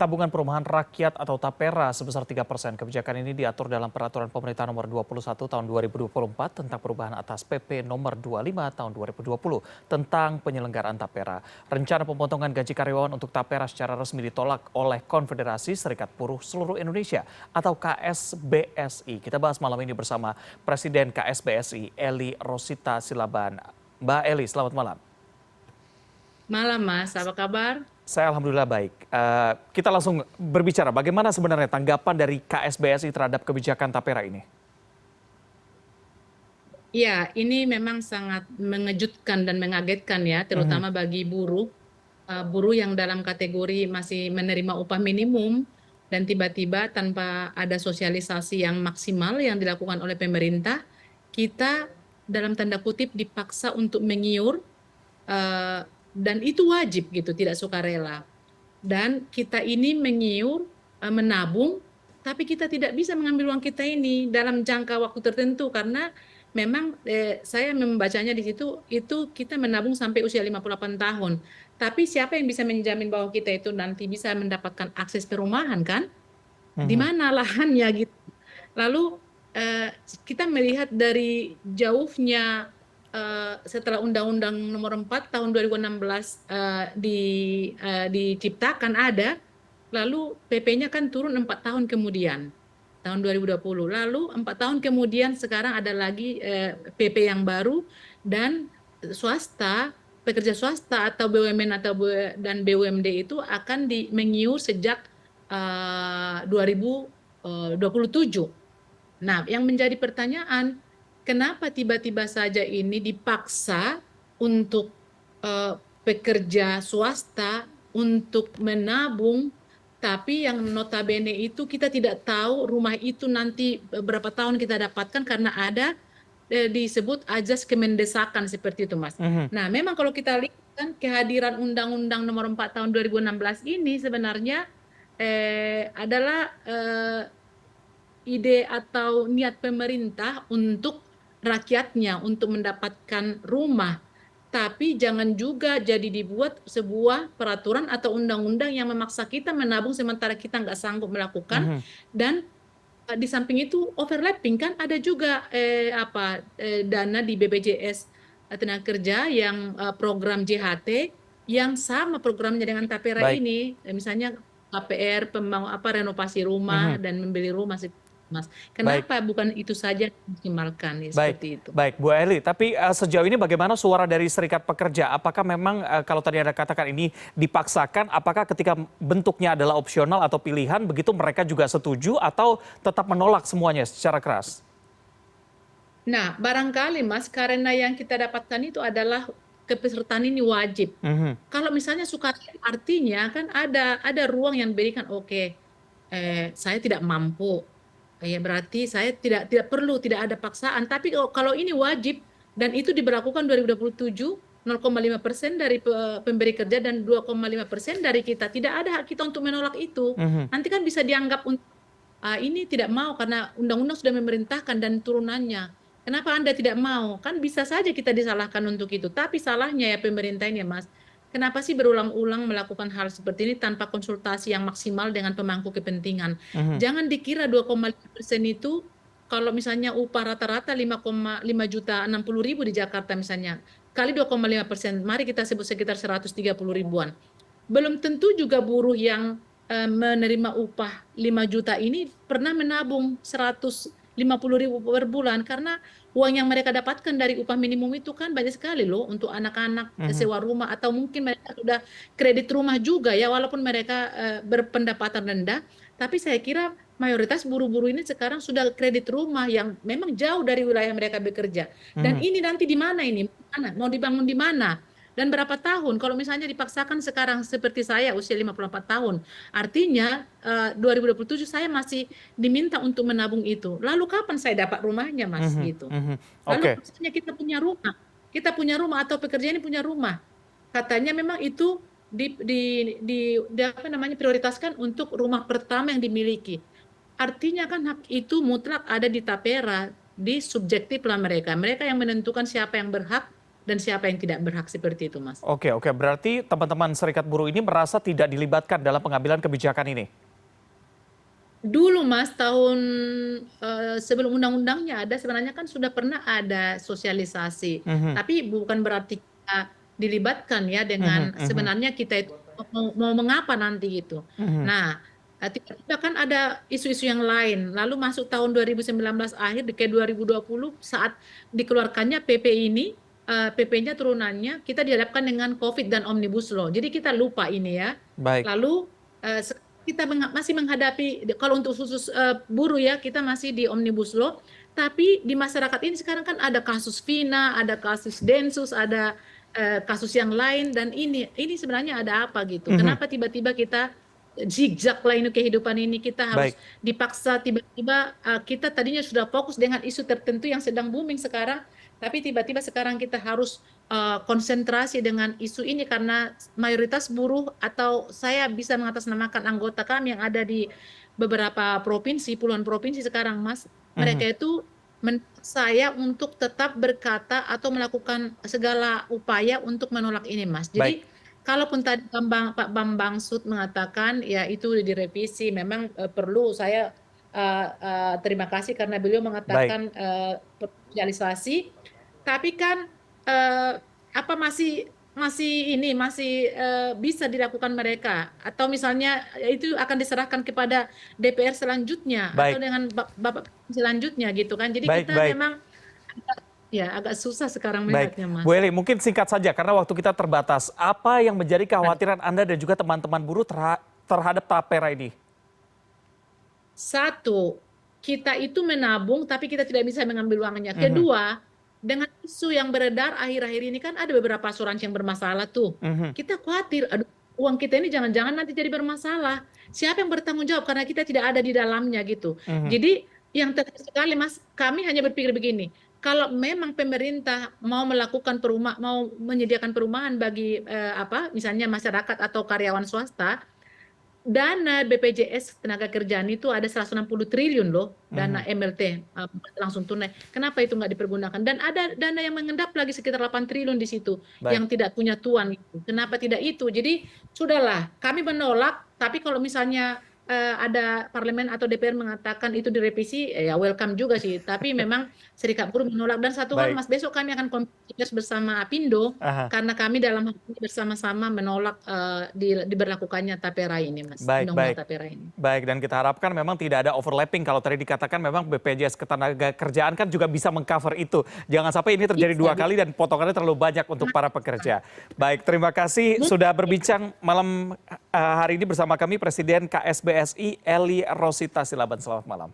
Tabungan Perumahan Rakyat atau TAPERA sebesar 3%. Kebijakan ini diatur dalam Peraturan Pemerintah Nomor 21 Tahun 2024 tentang perubahan atas PP Nomor 25 Tahun 2020 tentang penyelenggaraan TAPERA. Rencana pemotongan gaji karyawan untuk TAPERA secara resmi ditolak oleh Konfederasi Serikat Buruh Seluruh Indonesia atau KSBSI. Kita bahas malam ini bersama Presiden KSBSI Eli Rosita Silaban. Mbak Eli, selamat malam. Malam Mas, apa kabar? Saya alhamdulillah baik. Kita langsung berbicara bagaimana sebenarnya tanggapan dari KSBSI terhadap kebijakan TAPERA ini? Ya, ini memang sangat mengejutkan dan mengagetkan ya, terutama bagi buruh. Buruh yang dalam kategori masih menerima upah minimum dan tiba-tiba tanpa ada sosialisasi yang maksimal yang dilakukan oleh pemerintah, kita dalam tanda kutip dipaksa untuk mengiur eh, dan itu wajib gitu, tidak sukarela. Dan kita ini mengiur, menabung, tapi kita tidak bisa mengambil uang kita ini dalam jangka waktu tertentu karena memang saya membacanya di situ itu kita menabung sampai usia 58 tahun. Tapi siapa yang bisa menjamin bahwa kita itu nanti bisa mendapatkan akses perumahan kan? Di Mhm. mana lahannya gitu. Lalu kita melihat dari jauhnya setelah Undang-Undang Nomor 4 Tahun 2016 diciptakan ada, lalu PP-nya kan turun 4 tahun kemudian, tahun 2020. Lalu 4 tahun kemudian sekarang ada lagi PP yang baru dan swasta, pekerja swasta atau BUMN dan BUMD itu akan mengiur sejak 2027. Nah, yang menjadi pertanyaan, kenapa tiba-tiba saja ini dipaksa untuk eh, pekerja swasta untuk menabung, tapi yang notabene itu kita tidak tahu rumah itu nanti berapa tahun kita dapatkan karena ada disebut ajas kemendesakan seperti itu, Mas. Mhm. Nah, memang kalau kita lihat kan kehadiran Undang-Undang Nomor 4 Tahun 2016 ini sebenarnya adalah ide atau niat pemerintah untuk rakyatnya untuk mendapatkan rumah. Tapi jangan juga jadi dibuat sebuah peraturan atau undang-undang yang memaksa kita menabung sementara kita nggak sanggup melakukan. Mhm. Dan di samping itu overlapping kan ada juga dana di BPJS Tenaga Kerja yang program JHT yang sama programnya dengan TAPERA Baik. ini. Misalnya KPR pembangun renovasi rumah Mhm. dan membeli rumah, Mas. Baik. Kenapa bukan itu saja yang dimaksimalkan ya Baik, seperti itu? baik, Bu Eli. Tapi sejauh ini bagaimana suara dari Serikat Pekerja? Apakah memang kalau tadi Anda katakan ini dipaksakan, apakah ketika bentuknya adalah opsional atau pilihan, begitu mereka juga setuju atau tetap menolak semuanya secara keras? Nah, barangkali Mas, karena yang kita dapatkan itu adalah kepesertaan ini wajib. Mhm. Kalau misalnya suka artinya kan ada ruang yang diberikan. Oke, saya tidak mampu, ya berarti saya tidak perlu, tidak ada paksaan. Tapi kalau ini wajib dan itu diberlakukan 2027, 0,5% dari pemberi kerja dan 2,5% dari kita. Tidak ada hak kita untuk menolak itu. Mhm. Nanti kan bisa dianggap ini tidak mau karena undang-undang sudah memerintahkan dan turunannya. Kenapa Anda tidak mau? Kan bisa saja kita disalahkan untuk itu. Tapi salahnya ya pemerintah ini ya Mas. Kenapa sih berulang-ulang melakukan hal seperti ini tanpa konsultasi yang maksimal dengan pemangku kepentingan? Mhm. Jangan dikira 2,5% itu kalau misalnya upah rata-rata 5,5 juta 60 ribu di Jakarta misalnya. Kali 2,5%, mari kita sebut sekitar 130 ribuan. Belum tentu juga buruh yang menerima upah 5 juta ini pernah menabung 150 ribu per bulan karena uang yang mereka dapatkan dari upah minimum itu kan banyak sekali loh untuk anak-anak Mhm. sewa rumah atau mungkin mereka sudah kredit rumah juga ya walaupun mereka berpendapatan rendah, tapi saya kira mayoritas buruh-buruh ini sekarang sudah kredit rumah yang memang jauh dari wilayah mereka bekerja. Dan Mhm. ini nanti di mana ini? Mau dibangun di mana? Dan berapa tahun? Kalau misalnya dipaksakan sekarang seperti saya usia 54 tahun, artinya 2027 saya masih diminta untuk menabung itu. Lalu kapan saya dapat rumahnya, Mas? Mhm. Gitu. Mhm. Lalu Oke. misalnya kita punya rumah atau pekerja ini punya rumah, katanya memang itu apa namanya prioritaskan untuk rumah pertama yang dimiliki. Artinya kan hak itu mutlak ada di tapera, di subjektif lah mereka. Mereka yang menentukan siapa yang berhak dan siapa yang tidak berhak seperti itu, Mas. Oke, oke. Berarti teman-teman serikat buruh ini merasa tidak dilibatkan dalam pengambilan kebijakan ini? Dulu Mas, tahun sebelum undang-undangnya ada, sebenarnya kan sudah pernah ada sosialisasi. Mhm, Tapi bukan berarti kita dilibatkan ya mhm, dengan mhm, sebenarnya kita itu mau mengapa nanti gitu. mhm. Nah, tiba-tiba kan ada isu-isu yang lain. Lalu masuk tahun 2019 akhir ke 2020 saat dikeluarkannya PP ini, PP-nya turunannya kita dihadapkan dengan COVID dan Omnibus Law. Jadi kita lupa ini ya. Baik. Lalu kita masih menghadapi, kalau untuk khusus buruh ya, kita masih di Omnibus Law, tapi di masyarakat ini sekarang kan ada kasus Vina, ada kasus Densus, ada kasus yang lain, dan ini sebenarnya ada apa gitu? Mhm, Kenapa tiba-tiba kita zigzag lah ini kehidupan ini, kita harus baik. dipaksa tiba-tiba, kita tadinya sudah fokus dengan isu tertentu yang sedang booming sekarang, tapi tiba-tiba sekarang kita harus konsentrasi dengan isu ini karena mayoritas buruh, atau saya bisa mengatasnamakan anggota kami yang ada di beberapa provinsi, puluhan provinsi sekarang, Mas, Mhm, mereka itu saya untuk tetap berkata atau melakukan segala upaya untuk menolak ini, Mas. baik. Jadi kalaupun tadi Pak Bambang Sud mengatakan ya itu direvisi, memang perlu, saya terima kasih karena beliau Baik. mengatakan sosialisasi, tapi kan eh, apa masih bisa dilakukan mereka, atau misalnya itu akan diserahkan kepada DPR selanjutnya atau Baik. dengan Bapak selanjutnya gitu kan. Jadi Baik, kita baik. memang ya agak susah sekarang Baik. melihatnya, Bu Mas. Eli, mungkin singkat saja karena waktu kita terbatas. Apa yang menjadi kekhawatiran Anda dan juga teman-teman buruh terhadap tapera ini? Satu, kita itu menabung tapi kita tidak bisa mengambil uangnya. Mhm, Kedua, dengan isu yang beredar akhir-akhir ini kan ada beberapa asuransi yang bermasalah tuh. mhm, Kita khawatir, aduh, uang kita ini jangan-jangan nanti jadi bermasalah. Siapa yang bertanggung jawab karena kita tidak ada di dalamnya gitu. mhm. Jadi yang terakhir sekali, Mas, kami hanya berpikir begini, kalau memang pemerintah mau melakukan mau menyediakan perumahan bagi misalnya masyarakat atau karyawan swasta, dana BPJS Ketenagakerjaan itu ada 160 triliun loh, dana Mhm. MLT, langsung tunai. Kenapa itu nggak dipergunakan? Dan ada dana yang mengendap lagi sekitar 8 triliun di situ, Baik. yang tidak punya tuan gitu. Kenapa tidak itu? Jadi sudahlah, kami menolak, tapi kalau misalnya ada parlemen atau DPR mengatakan itu direvisi, ya welcome juga sih. Tapi memang serikat buruh menolak. Dan satu hal, Baik. Mas, besok kami akan konferensi pers bersama Apindo, Aha. karena kami dalam hal ini bersama-sama menolak diberlakukannya tapera ini, Mas, Baik, undang-undang baik. tapera ini. Baik, dan kita harapkan memang tidak ada overlapping. Kalau tadi dikatakan memang BPJS Ketenagakerjaan kan juga bisa mengcover itu. Jangan sampai ini terjadi Bisa, dua kali dan potongannya terlalu banyak untuk para pekerja. Baik, terima kasih mungkin sudah berbincang malam hari ini bersama kami Presiden KSBSI Eli Rosita Silaban. Selamat malam.